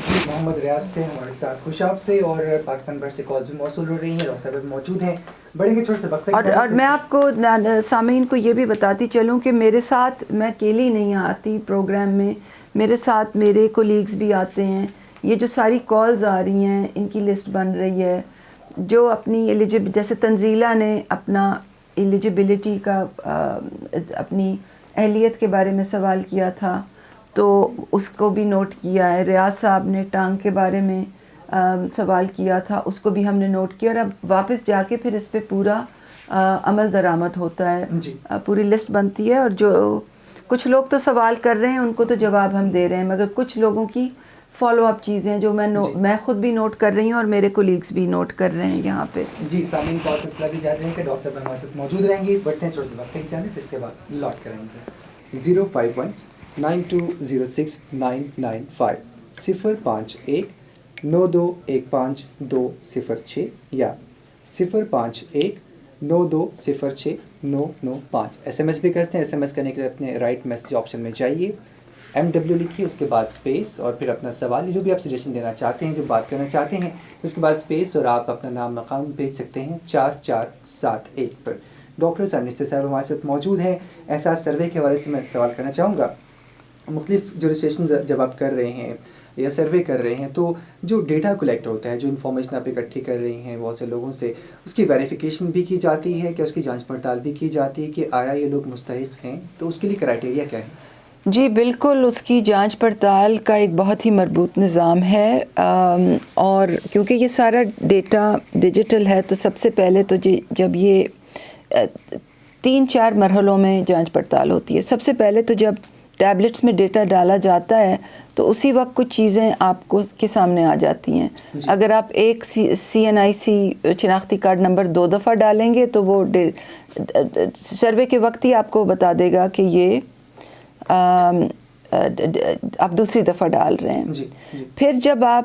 جی محمد ریاض تھے ہمارے ساتھ خوشاب سے، اور پاکستان بھر سے کالز بھی موصول ہو رہی ہیں. ڈاکٹر صاحب موجود ہیں، بڑھیں گے چھوٹے سے وقت. اور میں آپ کو سامعین کو یہ بھی بتاتی چلوں کہ میرے ساتھ میں اکیلی نہیں آتی پروگرام میں، میرے ساتھ میرے کولیگز بھی آتے ہیں. یہ جو ساری کالز آ رہی ہیں ان کی لسٹ بن رہی ہے. جو اپنی جیسے تنزیلہ نے اپنا ایلیجیبلٹی کا اپنی اہلیت کے بارے میں سوال کیا تھا تو اس کو بھی نوٹ کیا ہے. ریاض صاحب نے ٹانگ کے بارے میں سوال کیا تھا، اس کو بھی ہم نے نوٹ کیا. اور اب واپس جا کے پھر اس پہ پورا عمل درآمد ہوتا ہے. پوری لسٹ بنتی ہے. اور جو کچھ لوگ تو سوال کر رہے ہیں ان کو تو جواب ہم دے رہے ہیں، مگر کچھ لوگوں کی فالو اپ چیزیں جو میں خود بھی نوٹ کر رہی ہوں اور میرے کولیگز بھی نوٹ کر رہے ہیں یہاں پہ. جی سامعین کو اطلاع دی جا رہی ہے کہ ڈاکٹر صاحب ہمارے ساتھ موجود رہیں گی. بڑھتے ہیں چھوٹے سے وقت کی جانب، پھر اس کے بعد لوٹ کریں گے. 05192069995 05192152006 یا 051 9206-995। SMS بھی کرتے ہیں. SMS کرنے کے لیے اپنے رائٹ میسج آپشن میں جائیے, MW لکھیے, اس کے بعد اسپیس اور پھر اپنا سوال جو بھی آپ سجیشن دینا چاہتے ہیں, جو بات کرنا چاہتے ہیں, اس کے بعد اسپیس اور آپ اپنا نام مقام بھیج سکتے ہیں 4471 پر. ڈاکٹر سرنسٹر صاحب ہمارے ساتھ موجود ہیں. احساس سروے کے حوالے سے میں سوال کرنا چاہوں گا. مختلف جو رجسٹریشن جب آپ کر رہے ہیں یا سروے کر رہے ہیں تو جو ڈیٹا کلیکٹ ہوتا ہے, جو انفارمیشن آپ اکٹھی کر رہی ہیں بہت سے لوگوں سے, اس کی ویریفیکیشن بھی کی جاتی ہے, کہ اس کی جانچ پڑتال بھی کی جاتی ہے کہ آیا یہ لوگ مستحق ہیں, تو اس کے لیے کرائٹیریا کیا ہے؟ جی بالکل, اس کی جانچ پڑتال کا ایک بہت ہی مربوط نظام ہے, اور کیونکہ یہ سارا ڈیٹا ڈیجیٹل ہے تو سب سے پہلے تو جب یہ 3-4 مرحلوں میں جانچ پڑتال ہوتی ہے. سب سے پہلے تو جب ٹیبلٹس میں ڈیٹا ڈالا جاتا ہے تو اسی وقت کچھ چیزیں آپ کو کے سامنے آ جاتی ہیں. اگر آپ ایک CNIC شناختی کارڈ نمبر 2 دفعہ ڈالیں گے تو وہ سروے کے وقت ہی آپ کو بتا دے گا کہ یہ آپ دوسری دفعہ ڈال رہے ہیں. پھر جب آپ,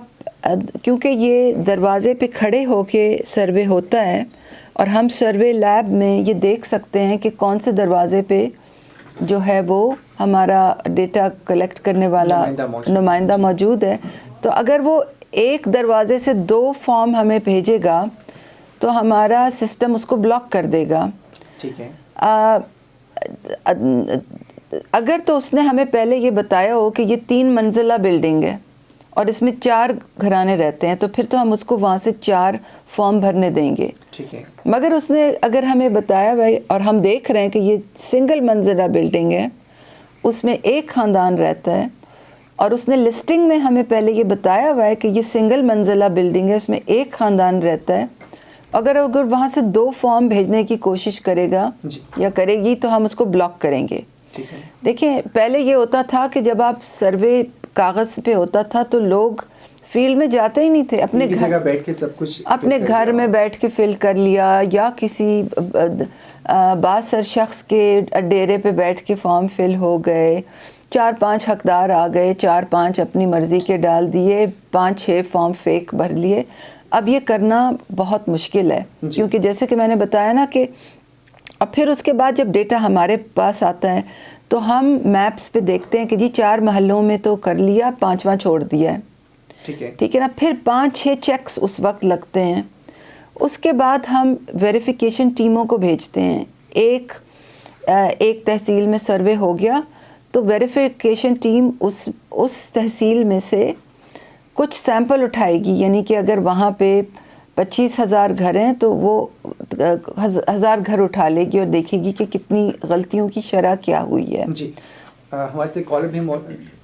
کیونکہ یہ دروازے پہ کھڑے ہو کے سروے ہوتا ہے اور ہم سروے لیب میں یہ دیکھ سکتے ہیں کہ کون سے دروازے پہ جو ہے وہ ہمارا ڈیٹا کلیکٹ کرنے والا نمائندہ موجود ہے, تو اگر وہ ایک دروازے سے 2 فارم ہمیں بھیجے گا تو ہمارا سسٹم اس کو بلاک کر دے گا. ٹھیک ہے. اگر تو اس نے ہمیں پہلے یہ بتایا ہو کہ یہ 3 منزلہ بلڈنگ ہے اور اس میں 4 گھرانے رہتے ہیں, تو پھر تو ہم اس کو وہاں سے 4 فارم بھرنے دیں گے. ٹھیک ہے. مگر اس نے اگر ہمیں بتایا بھائی, اور ہم دیکھ رہے ہیں کہ یہ سنگل منزلہ بلڈنگ ہے, اس میں ایک خاندان رہتا ہے, اور اس نے لسٹنگ میں ہمیں پہلے یہ بتایا ہوا ہے کہ یہ سنگل منزلہ بلڈنگ ہے, اس میں ایک خاندان رہتا ہے, اگر وہاں سے 2 فارم بھیجنے کی کوشش کرے گا یا کرے گی تو ہم اس کو بلاک کریں گے. دیکھیں, پہلے یہ ہوتا تھا کہ جب آپ سروے کاغذ پہ ہوتا تھا تو لوگ فیلڈ میں جاتے ہی نہیں تھے, اپنے گھر بیٹھ کے سب کچھ اپنے گھر میں بیٹھ کے فل کر لیا, یا کسی باثر شخص کے ڈیرے پہ بیٹھ کے فارم فل ہو گئے, 4-5 حقدار آ گئے, 4-5 اپنی مرضی کے ڈال دیے, 5-6 فارم فیک بھر لیے. اب یہ کرنا بہت مشکل ہے, کیونکہ جیسے کہ میں نے بتایا نا کہ اور پھر اس کے بعد جب ڈیٹا ہمارے پاس آتا ہے تو ہم میپس پہ دیکھتے ہیں کہ جی 4 محلوں میں تو کر لیا, 5واں چھوڑ دیا ہے. ٹھیک ہے نا. پھر 5-6 چیکس اس وقت لگتے ہیں. اس کے بعد ہم ویریفیکیشن ٹیموں کو بھیجتے ہیں. ایک تحصیل میں سروے ہو گیا تو ویریفیکیشن ٹیم اس تحصیل میں سے کچھ سیمپل اٹھائے گی, یعنی کہ اگر وہاں پہ 25,000 گھر ہیں تو وہ 1,000 گھر اٹھا لے گی اور دیکھے گی کہ کتنی غلطیوں کی شرح کیا ہوئی ہے. جی ہمارے سے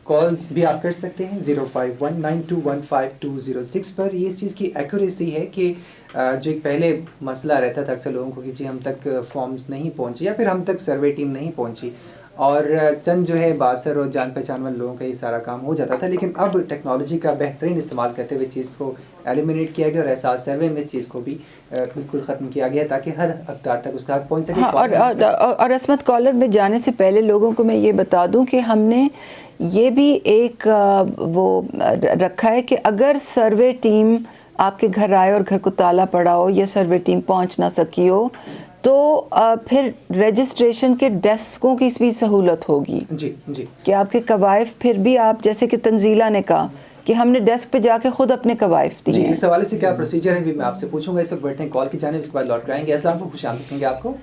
کالز بھی آپ کر سکتے ہیں 0519215206 پر. یہ اس چیز کی ایکوریسی ہے کہ جو ایک پہلے مسئلہ رہتا تھا اکثر لوگوں کو کہ جی ہم تک فارمز نہیں پہنچے یا پھر ہم تک سروے ٹیم نہیں پہنچی, اور چند جو ہے باثر اور جان پہچان والے لوگوں کا یہ سارا کام ہو جاتا تھا. لیکن اب ٹیکنالوجی کا بہترین استعمال کرتے ہوئے چیز کو ایلیمنیٹ کیا گیا, اور احساس سروے میں اس چیز کو بھی بالکل ختم کیا گیا تاکہ ہر حقدار تک اس کا حق پہنچ سکے. اور عصمت کالر میں جانے سے پہلے لوگوں کو میں یہ بتا دوں کہ ہم نے یہ بھی ایک وہ رکھا ہے کہ اگر سروے ٹیم آپ کے گھر آئے اور گھر کو تالا پڑا ہو یا سروے ٹیم پہنچ نہ سکی ہو تو پھر رجسٹریشن کے ڈیسکوں کی بھی سہولت ہوگی. جی کہ آپ کے قوائف پھر بھی آپ, جیسے کہ تنزیلہ نے کہا کہ ہم نے ڈیسک پہ جا کے خود اپنے قوائف دیے. جی اس حوالے سے کیا پروسیجر ہے بھی میں آپ سے پوچھوں گا. اس وقت بیٹھتے ہیں کال کی جانب, اس کے بعد لوٹ کر آئیں گے. السلام علیکم, خوش آمدید کہیں گے آپ کو.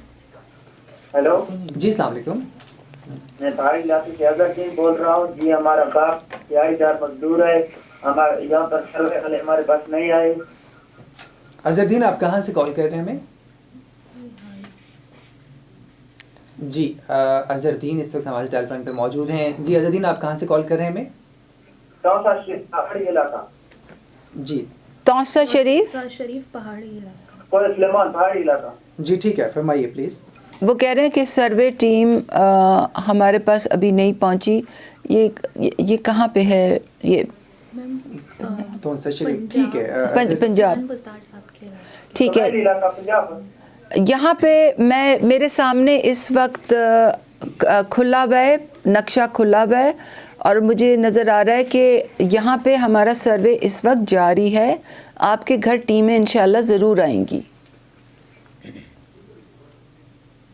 ہیلو جی السلام علیکم. میں پہاڑی علاقے سے اظہر الدین بول رہا ہوں. جی ہمارا باپ تیاری دار مزدور ہے, ہمارے یہاں پر سروے والے ہمارے پاس نہیں آئے. اظہر الدین آپ کہاں سے کال کر رہے ہیں ہمیں؟ جی اظہر الدین اس وقت ہمارے ٹیلی فون پہ موجود ہیں. جی اظہر الدین آپ کہاں سے کال کر رہے ہیں ہمیں؟ پہاڑی علاقہ. جی توسہ شریف پہاڑی علاقہ, سلیمان پہاڑی علاقہ. جی ٹھیک ہے, فرمائیے پلیز. وہ کہہ رہے ہیں کہ سروے ٹیم ہمارے پاس ابھی نہیں پہنچی. یہ کہاں پہ ہے؟ یہ ٹھیک ہے, پنجاب. ٹھیک ہے, یہاں پہ میرے سامنے اس وقت کھلا ہوا ہے, نقشہ کھلا ہوا ہے, اور مجھے نظر آ رہا ہے کہ یہاں پہ ہمارا سروے اس وقت جاری ہے. آپ کے گھر ٹیمیں انشاءاللہ ضرور آئیں گی.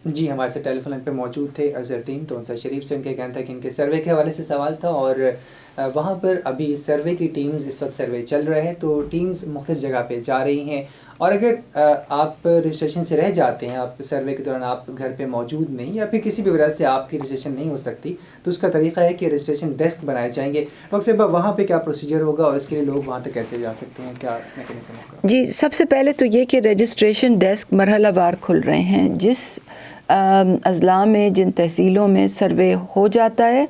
جی ہمارے سے ٹیلی فون لائن پہ موجود تھے اظہر، تو ان سے شریف سے ان کا کہنا تھا کہ ان کے سروے کے حوالے سے سوال تھا، اور وہاں پر ابھی سروے کی ٹیمز اس وقت سروے چل رہے ہیں، تو ٹیمز مختلف جگہ پہ جا رہی ہیں، اور اگر آپ رجسٹریشن سے رہ جاتے ہیں، آپ سروے کے دوران آپ گھر پہ موجود نہیں، یا پھر کسی بھی وجہ سے آپ کی رجسٹریشن نہیں ہو سکتی، تو اس کا طریقہ ہے کہ رجسٹریشن ڈیسک بنائے جائیں گے۔ ڈاکٹر صاحبہ وہاں پہ کیا پروسیجر ہوگا، اور اس کے لیے لوگ وہاں تک کیسے جا سکتے ہیں، کیا میکینزم ہوگا؟ جی سب سے پہلے تو یہ کہ رجسٹریشن ڈیسک مرحلہ وار کھل رہے ہیں، جس اضلاع میں جن تحصیلوں میں سروے ہو جاتا ہے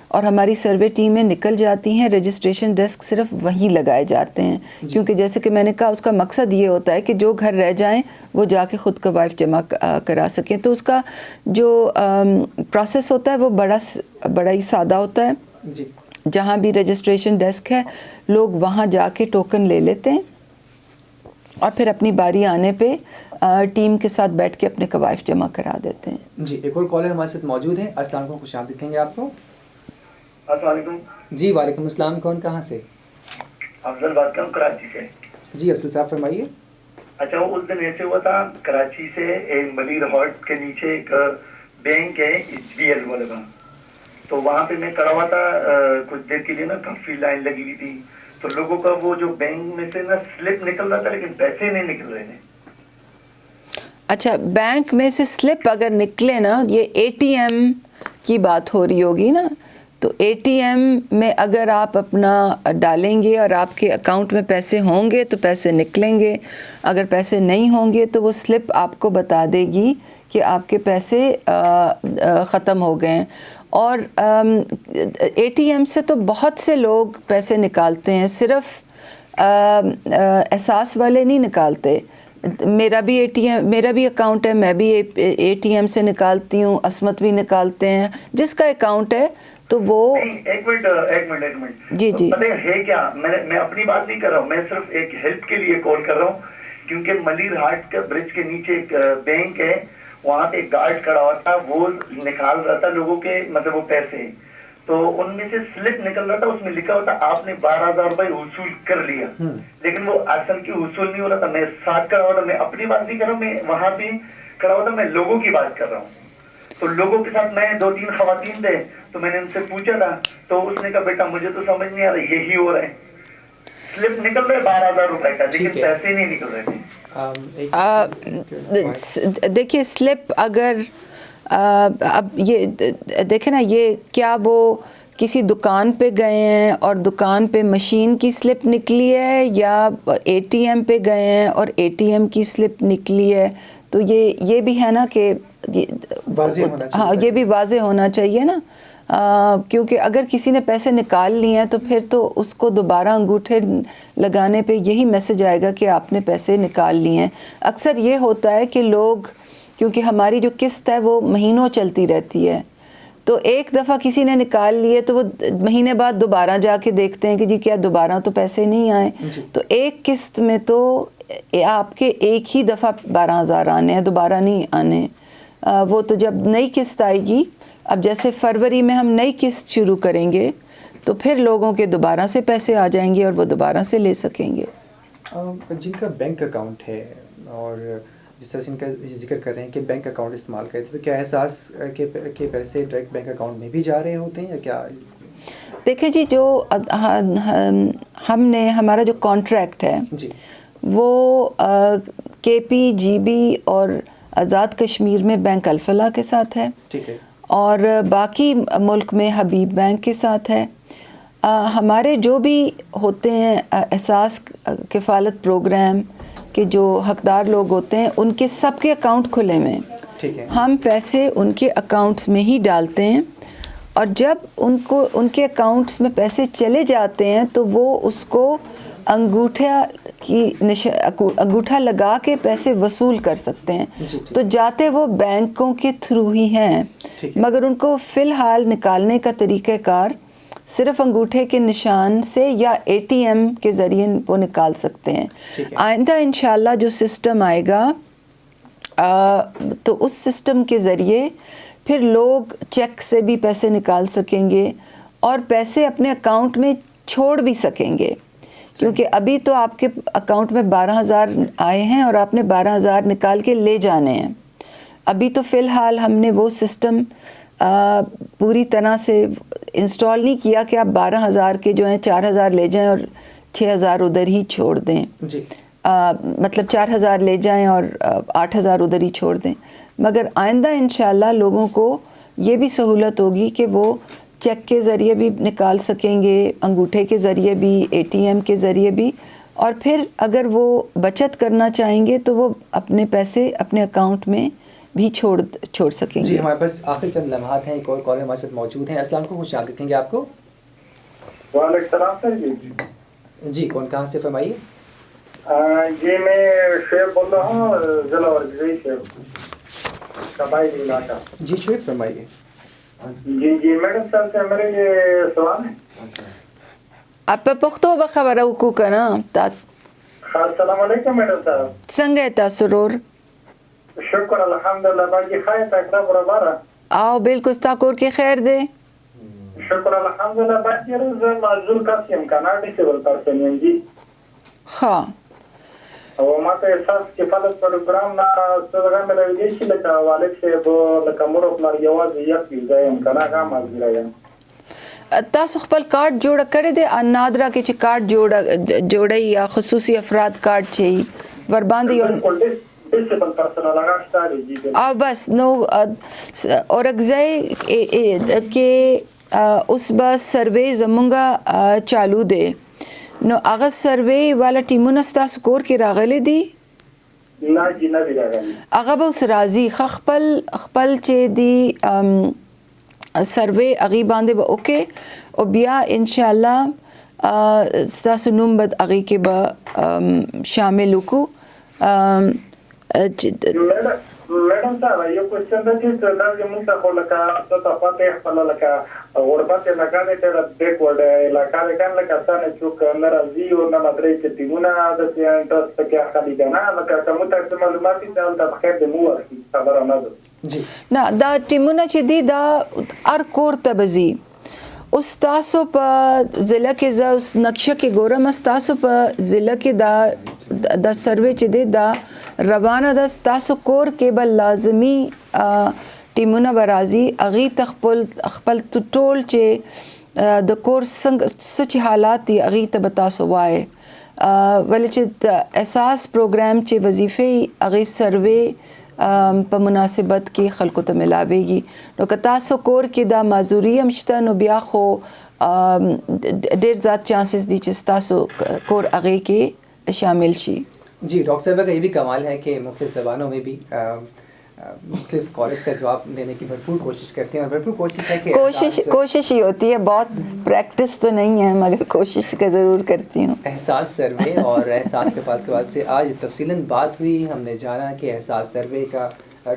اور ہماری سروے ٹیمیں نکل جاتی ہیں، رجسٹریشن ڈیسک صرف وہیں لگائے جاتے ہیں، کیونکہ جیسے کہ میں نے کہا اس کا مقصد یہ ہوتا ہے کہ جو گھر رہ جائیں وہ جا کے خود قوائف جمع کرا سکیں۔ تو اس کا جو پروسیس ہوتا ہے وہ بڑا ہی سادہ ہوتا ہے۔ جی جہاں بھی رجسٹریشن ڈیسک ہے لوگ وہاں جا کے ٹوکن لے لیتے ہیں، اور پھر اپنی باری آنے پہ ٹیم کے ساتھ بیٹھ کے اپنے قوائف جمع کرا دیتے ہیں۔ جی ایک اور کالر ہمارے ساتھ موجود ہیں۔ السلام علیکم، خوش آمدید کہیں گے آپ کو۔ السلام علیکم جی وعلیکم السلام، کون کہاں سے؟ افضل بات کروں کراچی سے۔ جی افضل صاحب فرمائیے۔ اچھا وہ اس دن ایسے ہوا تھا، کراچی سے ایک ملیر ہالٹ کے نیچے ایک بینک ہے HBL والے کا، تو وہاں پہ میں کھڑا ہوا تھا کچھ دیر کے لیے نا، کافی لائن لگی ہوئی تھی، تو لوگوں کا وہ جو بینک میں سے نا سلپ نکل رہا تھا لیکن پیسے نہیں نکل رہے تھے۔ اچھا بینک میں سے سلپ اگر نکلے نا، یہ ATM کی بات ہو رہی ہوگی نا، تو ATM میں اگر آپ اپنا ڈالیں گے اور آپ کے اکاؤنٹ میں پیسے ہوں گے تو پیسے نکلیں گے، اگر پیسے نہیں ہوں گے تو وہ سلپ آپ کو بتا دے گی کہ آپ کے پیسے ختم ہو گئے ہیں۔ اور ATM سے تو بہت سے لوگ پیسے نکالتے ہیں، صرف احساس والے نہیں نکالتے۔ میرا بھی اکاؤنٹ ہے، میں بھی ATM سے نکالتی ہوں، عصمت بھی نکالتے ہیں، جس کا اکاؤنٹ ہے تو وہ ایک منٹ جی پتہ ہے کیا، میں اپنی بات نہیں کر رہا ہوں، میں صرف ایک ہیلپ کے لیے کال کر رہا ہوں، کیونکہ ملیر ہاٹ کا برج کے نیچے ایک بینک ہے، وہاں پہ ایک گارڈ کھڑا ہوا تھا، وہ نکال رہا تھا لوگوں کے مطلب وہ پیسے، تو ان میں سے سلپ نکل رہا تھا، اس میں لکھا ہوتا آپ نے 12,000 روپے وصول کر لیا، لیکن وہ اصل کی وصول نہیں ہو رہا تھا۔ میں ساتھ کھڑا ہوا تھا، میں اپنی بات نہیں کر رہا ہوں، میں وہاں پہ کھڑا ہوا تھا، میں لوگوں کی بات کر رہا ہوں۔ تو لوگوں کے ساتھ میں 2-3 خواتین تھے، تو میں نے ان سے پوچھا تھا، تو اس نے کہا بیٹا مجھے تو سمجھ نہیں آ رہا، یہی ہو رہا ہے، سلپ نکل رہا ہے 12,000 روپے کا لیکن پیسے نہیں نکل رہے تھے۔ دیکھیے سلپ اگر اب یہ دیکھیں نا، یہ کیا وہ کسی دکان پہ گئے ہیں اور دکان پہ مشین کی سلپ نکلی ہے، یا ATM پہ گئے ہیں اور ATM کی سلپ نکلی ہے، تو یہ بھی ہے نا کہ ہاں یہ بھی واضح ہونا چاہیے نا، کیونکہ اگر کسی نے پیسے نکال لیے ہیں تو پھر تو اس کو دوبارہ انگوٹھے لگانے پہ یہی میسج آئے گا کہ آپ نے پیسے نکال لیے ہیں۔ اکثر یہ ہوتا ہے کہ لوگ، کیونکہ ہماری جو قسط ہے وہ مہینوں چلتی رہتی ہے، تو ایک دفعہ کسی نے نکال لیے تو وہ مہینے بعد دوبارہ جا کے دیکھتے ہیں کہ جی کیا دوبارہ تو پیسے نہیں آئے، تو ایک قسط میں تو آپ کے ایک ہی دفعہ 12,000 آنے ہیں، دوبارہ نہیں آنے۔ وہ تو جب نئی قسط آئے گی، اب جیسے فروری میں ہم نئی قسط شروع کریں گے تو پھر لوگوں کے دوبارہ سے پیسے آ جائیں گے اور وہ دوبارہ سے لے سکیں گے۔ جن کا بینک اکاؤنٹ ہے اور جس طرح سے ان کا ذکر کر رہے ہیں کہ بینک اکاؤنٹ استعمال کرتے، تو کیا احساس کے پیسے ڈائریکٹ بینک اکاؤنٹ میں بھی جا رہے ہوتے ہیں یا کیا؟ دیکھیں جی، جو ہمارا جو کانٹریکٹ ہے جی وہ KPGB اور آزاد کشمیر میں بینک الفلاح کے ساتھ ہے، ٹھیک ہے، اور باقی ملک میں حبیب بینک کے ساتھ ہے۔ ہمارے جو بھی ہوتے ہیں احساس کفالت پروگرام کے جو حقدار لوگ ہوتے ہیں، ان کے سب کے اکاؤنٹ کھلے ہوئے ہیں، ٹھیک ہے، ہم پیسے ان کے اکاؤنٹس میں ہی ڈالتے ہیں، اور جب ان کے اکاؤنٹس میں پیسے چلے جاتے ہیں تو وہ اس کو انگوٹھا لگا کے پیسے وصول کر سکتے ہیں۔ تو جاتے وہ بینکوں کے تھرو ہی ہیں، مگر ان کو فی الحال نکالنے کا طریقہ کار صرف انگوٹھے کے نشان سے یا ATM کے ذریعے وہ نکال سکتے ہیں۔ آئندہ انشاءاللہ جو سسٹم آئے گا تو اس سسٹم کے ذریعے پھر لوگ چیک سے بھی پیسے نکال سکیں گے اور پیسے اپنے اکاؤنٹ میں چھوڑ بھی سکیں گے، کیونکہ ابھی تو آپ کے اکاؤنٹ میں 12,000 آئے ہیں اور آپ نے 12,000 نکال کے لے جانے ہیں، ابھی تو فی الحال ہم نے وہ سسٹم پوری طرح سے انسٹال نہیں کیا کہ آپ 12,000 کے جو ہیں 4,000 لے جائیں اور 6,000 ادھر ہی چھوڑ دیں. جی مطلب 4,000 لے جائیں اور 8,000 ادھر ہی چھوڑ دیں. مگر آئندہ انشاءاللہ لوگوں کو یہ بھی سہولت ہوگی کہ وہ چیک کے ذریعے بھی نکال سکیں گے, انگوٹھے کے ذریعے بھی, ATM کے ذریعے بھی, اور پھر اگر وہ بچت کرنا چاہیں گے تو وہ اپنے پیسے اپنے اکاؤنٹ میں بھی چھوڑ سکیں گے. جی ہمارے پاس آخر چند لمحات ہیں, ایک اور کال ہمارے ساتھ موجود ہیں. السلام علیکم, خوش آمدید کہیں گے آپ کو. وعلیکم السلام سر. جی کون کہاں سے فرمائیے. جی میں شعیب بول رہا ہوں, ضلع ورگزئی سے, قبائلی علاقہ. جی شعیب فرمائیے. جی میڈم صاحب سے میرے یہ سوال ہے. آپ په پښتو به خبره وکړو که نه؟ السلام علیکم میډم صاحب. څنګه یې تاسو ورور؟ شکر الحمدلله. باقي ښه یې تکړه برابره؟ او بالکل ستا کور کې خیر دی؟ شکر الحمدلله. باقي زه معذور کس یم که نه, ډیسیبل پرسن یم جی. ښه. او ما ته احساس کفالت پروګرام نه څه دغه ملولی شي لکه والد صاحب لکه مور او پلار یوازې یک ویزه یم که نه, هغه معذوره یم. تاسو خپل کارت جوړ کړی دی نادرا کې چې کارت جوړی یا خصوصي افراد کارت چې ور باندې او بس نو اورګزای کې اوس بس سروے زمونږه چالو دی نو هغه سروے والا ټیمونه ستاسو کور کې راغلي دي؟ نه جی نه دي راغلي. هغه به اوس راځي خپل چې دی سروے اغي باندې به اوکې او بیا انشاءالله ستاسو نوم به اغي کې به شامل وکړو. میډم صاحب یو کوېسچن دا چې دا زموږ ته خو لکه څه ته پاتې خپله لکه غربت علاقه دی ډېره بیکورډ علاقه دی که نه لکه څه نه څوک نه راځي او نه مدرۍ چې ټیمونه داسې انټرسټ پکې اخلي که نه لکه که موږ ته څه معلومات دي هلته بخیر د مو ورکړي خبره نه ده. نه دا ټیمونه چې دي دا هر کور ته به ځي. اوس تاسو په ضلع کې زه اوس نقشه کې ګورم ستاسو په ضلع کې دا سروے چې دی دا روانه ده. ستاسو کور کې به لازمي ټیمونه به راځي هغې ته خپل ټول چې د کور څنګه څه چې حالات دي هغې ته به تاسو وایې ولې چې د اساس پروګرام چې وظیفې هغې سروے په مناسبت کې خلکو ته ملاویږي. نو که تاسو کور کې دا معذوري هم شته نو بیا خو ډېر زیات چانسز دي چې ستاسو کور هغې کې شامل شي. جی ڈاکٹر صاحبہ کا یہ بھی کمال ہے کہ مختلف زبانوں میں بھی مختلف کالج کا جواب دینے کی بھرپور کوشش کرتی ہیں اور بھرپور کوشش ہے کہ کوشش ہی ہوتی ہے, بہت پریکٹس تو نہیں ہے مگر کوشش کا ضرور کرتی ہوں. احساس سروے اور احساس کے بعد سے آج تفصیلاً بات ہوئی, ہم نے جانا کہ احساس سروے کا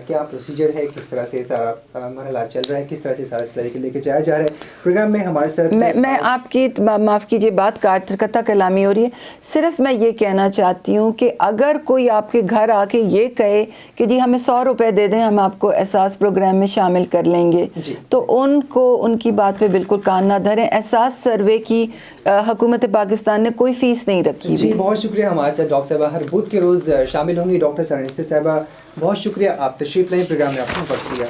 کیا پروسیجر ہے, کس طرح سے سارا مرحلہ چل رہا ہے, کس طرح سے سارا سلسلے کے لے کے جایا جا رہا ہے. پروگرام میں ہمارے ساتھ میں آپ کی معاف کیجیے بات قطع کلامی ہو رہی ہے. صرف میں یہ کہنا چاہتی ہوں کہ اگر کوئی آپ کے گھر آ کے یہ کہے کہ جی ہمیں 100 روپے دے دیں ہم آپ کو احساس پروگرام میں شامل کر لیں گے تو ان کو ان کی بات پہ بالکل کان نہ دھریں. احساس سروے کی حکومت پاکستان نے کوئی فیس نہیں رکھی. جی بہت شکریہ. ہمارے ساتھ ڈاکٹر صاحبہ ہر بدھ کے روز شامل ہوں گی. ڈاکٹر سرنیسا صاحبہ بہت شکریہ, آپ تشریف لیں, پروگرام میں آپ نے وقت دیا.